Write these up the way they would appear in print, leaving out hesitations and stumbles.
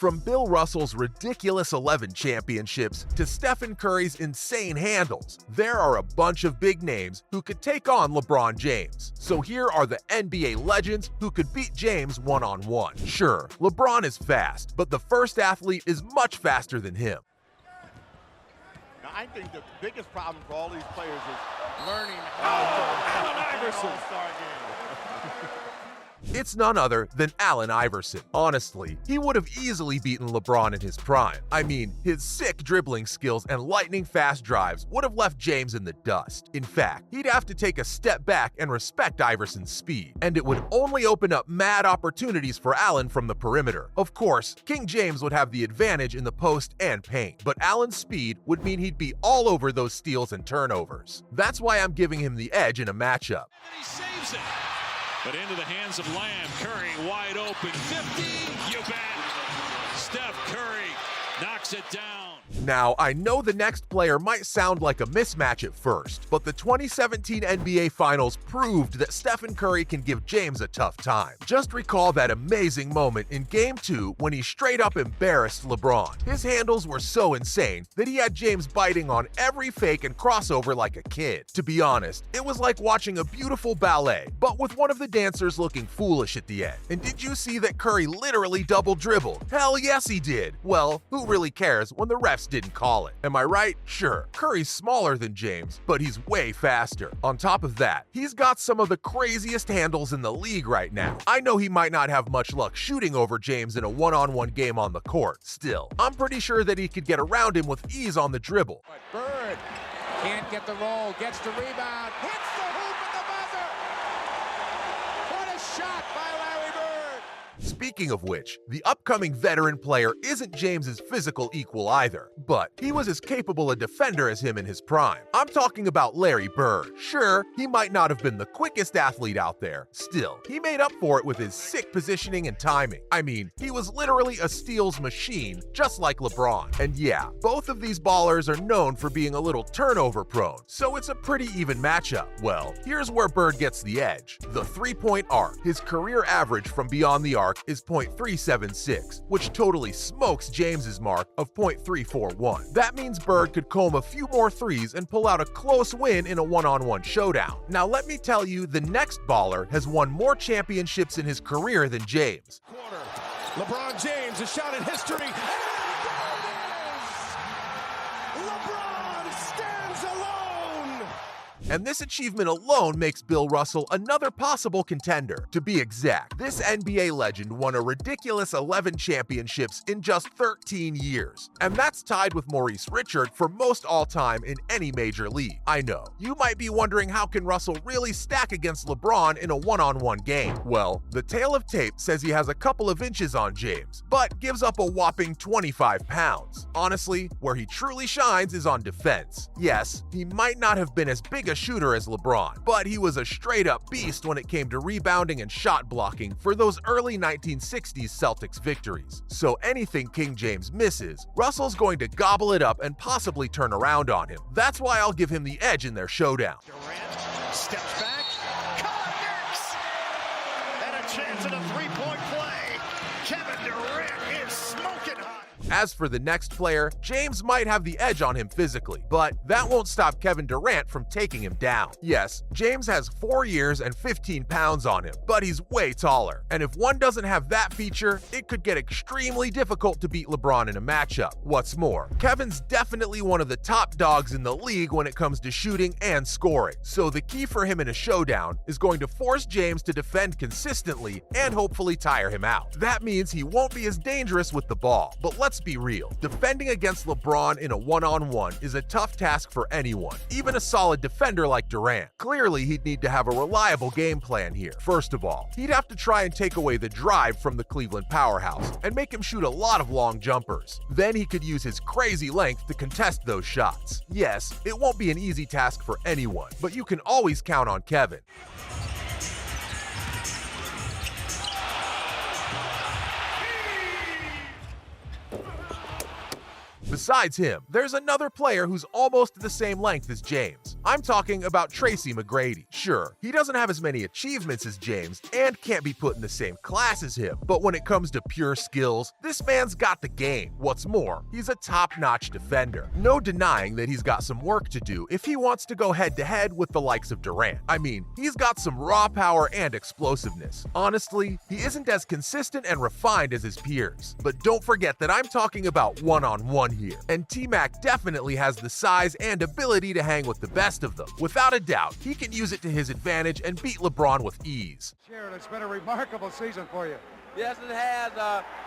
From Bill Russell's ridiculous 11 championships to Stephen Curry's insane handles, there are a bunch of big names who could take on LeBron James. So here are the NBA legends who could beat James one-on-one. Sure, LeBron is fast, but the first athlete is much faster than him. Now, I think the biggest problem for all these players is learning how to Allen Iverson. All-Star game. It's none other than Allen Iverson. Honestly, he would have easily beaten LeBron in his prime. I mean, his sick dribbling skills and lightning-fast drives would have left James in the dust. In fact, he'd have to take a step back and respect Iverson's speed, and it would only open up mad opportunities for Allen from the perimeter. Of course, King James would have the advantage in the post and paint, but Allen's speed would mean he'd be all over those steals and turnovers. That's why I'm giving him the edge in a matchup. And he saves it. But into the hands of Lamb. Curry wide open. 50. You bet. Steph Curry knocks it down. Now, I know the next player might sound like a mismatch at first, but the 2017 NBA Finals proved that Stephen Curry can give James a tough time. Just recall that amazing moment in Game 2 when he straight up embarrassed LeBron. His handles were so insane that he had James biting on every fake and crossover like a kid. To be honest, it was like watching a beautiful ballet, but with one of the dancers looking foolish at the end. And did you see that Curry literally double dribbled? Hell yes he did. Well, who really cares when the refs didn't call it? Am I right? Sure, Curry's smaller than James, but he's way faster. On top of that, he's got some of the craziest handles in the league right now. I know he might not have much luck shooting over James in a one-on-one game on the court. Still, I'm pretty sure that he could get around him with ease on the dribble. But Bird can't get the roll, gets the rebound, hits the hoop at the buzzer! What a shot by Larry Bird! Speaking of which, the upcoming veteran player isn't James's physical equal either, but he was as capable a defender as him in his prime. I'm talking about Larry Bird. Sure, he might not have been the quickest athlete out there. Still, he made up for it with his sick positioning and timing. I mean, he was literally a steals machine, just like LeBron. And yeah, both of these ballers are known for being a little turnover prone, so it's a pretty even matchup. Well, here's where Bird gets the edge. The three-point arc. His career average from beyond the arc is .376, which totally smokes James's mark of .341. That means Bird could comb a few more threes and pull out a close win in a one-on-one showdown. Now let me tell you, the next baller has won more championships in his career than James. Quarter. LeBron James, a shot at history. LeBron stands alone. And this achievement alone makes Bill Russell another possible contender. To be exact, this NBA legend won a ridiculous 11 championships in just 13 years. And that's tied with Maurice Richard for most all-time in any major league. I know, you might be wondering how can Russell really stack against LeBron in a one-on-one game? Well, the tale of tape says he has a couple of inches on James, but gives up a whopping 25 pounds. Honestly, where he truly shines is on defense. Yes, he might not have been as big a shooter as LeBron, but he was a straight-up beast when it came to rebounding and shot blocking for those early 1960s Celtics victories. So anything King James misses, Russell's going to gobble it up and possibly turn around on him. That's why I'll give him the edge in their showdown. Durant steps back, connects, and a chance at a three-point play. Kevin Durant is smoking hot. As for the next player, James might have the edge on him physically, but that won't stop Kevin Durant from taking him down. Yes, James has 4 years and 15 pounds on him, but he's way taller. And if one doesn't have that feature, it could get extremely difficult to beat LeBron in a matchup. What's more, Kevin's definitely one of the top dogs in the league when it comes to shooting and scoring. So the key for him in a showdown is going to force James to defend consistently and hopefully tire him out. That means he won't be as dangerous with the ball, but let's be real. Defending against LeBron in a one-on-one is a tough task for anyone, even a solid defender like Durant. Clearly, he'd need to have a reliable game plan here. First of all, he'd have to try and take away the drive from the Cleveland powerhouse and make him shoot a lot of long jumpers. Then he could use his crazy length to contest those shots. Yes, it won't be an easy task for anyone, but you can always count on Kevin. Besides him, there's another player who's almost the same length as James. I'm talking about Tracy McGrady. Sure, he doesn't have as many achievements as James and can't be put in the same class as him, but when it comes to pure skills, this man's got the game. What's more, he's a top-notch defender. No denying that he's got some work to do if he wants to go head-to-head with the likes of Durant. I mean, he's got some raw power and explosiveness. Honestly, he isn't as consistent and refined as his peers. But don't forget that I'm talking about one-on-one here, and T-Mac definitely has the size and ability to hang with the best of them. Without a doubt, he can use it to his advantage and beat LeBron with ease. Sharon, it's been a remarkable season for you. Yes, it has.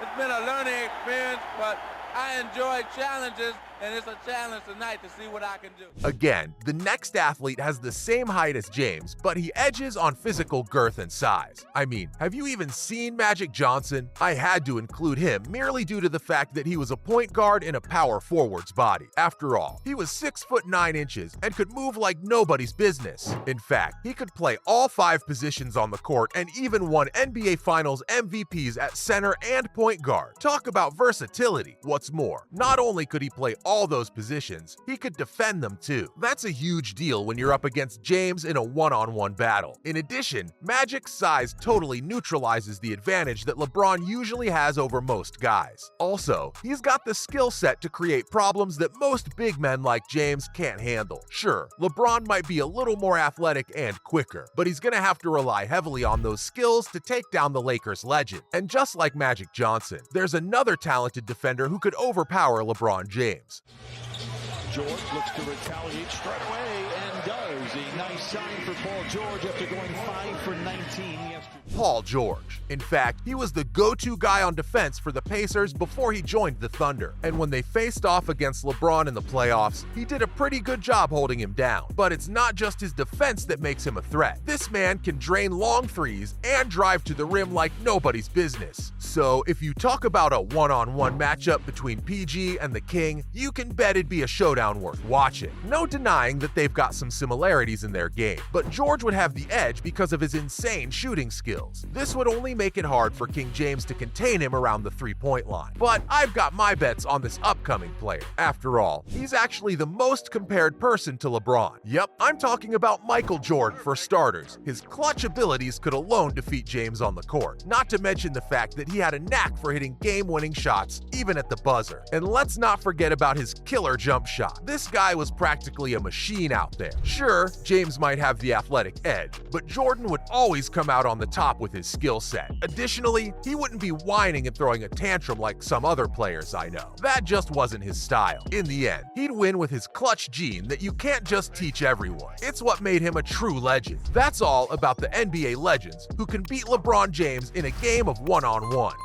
It's been a learning experience, but I enjoy challenges, and it's a challenge tonight to see what I can do. Again, the next athlete has the same height as James, but he edges on physical girth and size. I mean, have you even seen Magic Johnson? I had to include him merely due to the fact that he was a point guard in a power forward's body. After all, he was 6'9" and could move like nobody's business. In fact, he could play all 5 positions on the court and even won NBA Finals MVPs at center and point guard. Talk about versatility. What's more, not only could he play all those positions, he could defend them too. That's a huge deal when you're up against James in a one-on-one battle. In addition, Magic's size totally neutralizes the advantage that LeBron usually has over most guys. Also, he's got the skill set to create problems that most big men like James can't handle. Sure, LeBron might be a little more athletic and quicker, but he's gonna have to rely heavily on those skills to take down the Lakers legend. And just like Magic Johnson, there's another talented defender who could overpower LeBron James. George looks to retaliate straight away and does. A nice sign for Paul George after going 5 for 19 yesterday. Paul George. In fact, he was the go-to guy on defense for the Pacers before he joined the Thunder. And when they faced off against LeBron in the playoffs, he did a pretty good job holding him down. But it's not just his defense that makes him a threat. This man can drain long threes and drive to the rim like nobody's business. So if you talk about a one-on-one matchup between PG and the King, you can bet it'd be a showdown worth watching. No denying that they've got some similarities in their game, but George would have the edge because of his insane shooting skills. This would only make it hard for King James to contain him around the three-point line. But I've got my bets on this upcoming player. After all, he's actually the most compared person to LeBron. Yep, I'm talking about Michael Jordan for starters. His clutch abilities could alone defeat James on the court, not to mention the fact that he had a knack for hitting game-winning shots, even at the buzzer. And let's not forget about his killer jump shot. This guy was practically a machine out there. Sure, James might have the athletic edge, but Jordan would always come out on the top with his skill set. Additionally, he wouldn't be whining and throwing a tantrum like some other players I know. That just wasn't his style. In the end, he'd win with his clutch gene that you can't just teach everyone. It's what made him a true legend. That's all about the NBA legends who can beat LeBron James in a game of one-on-one.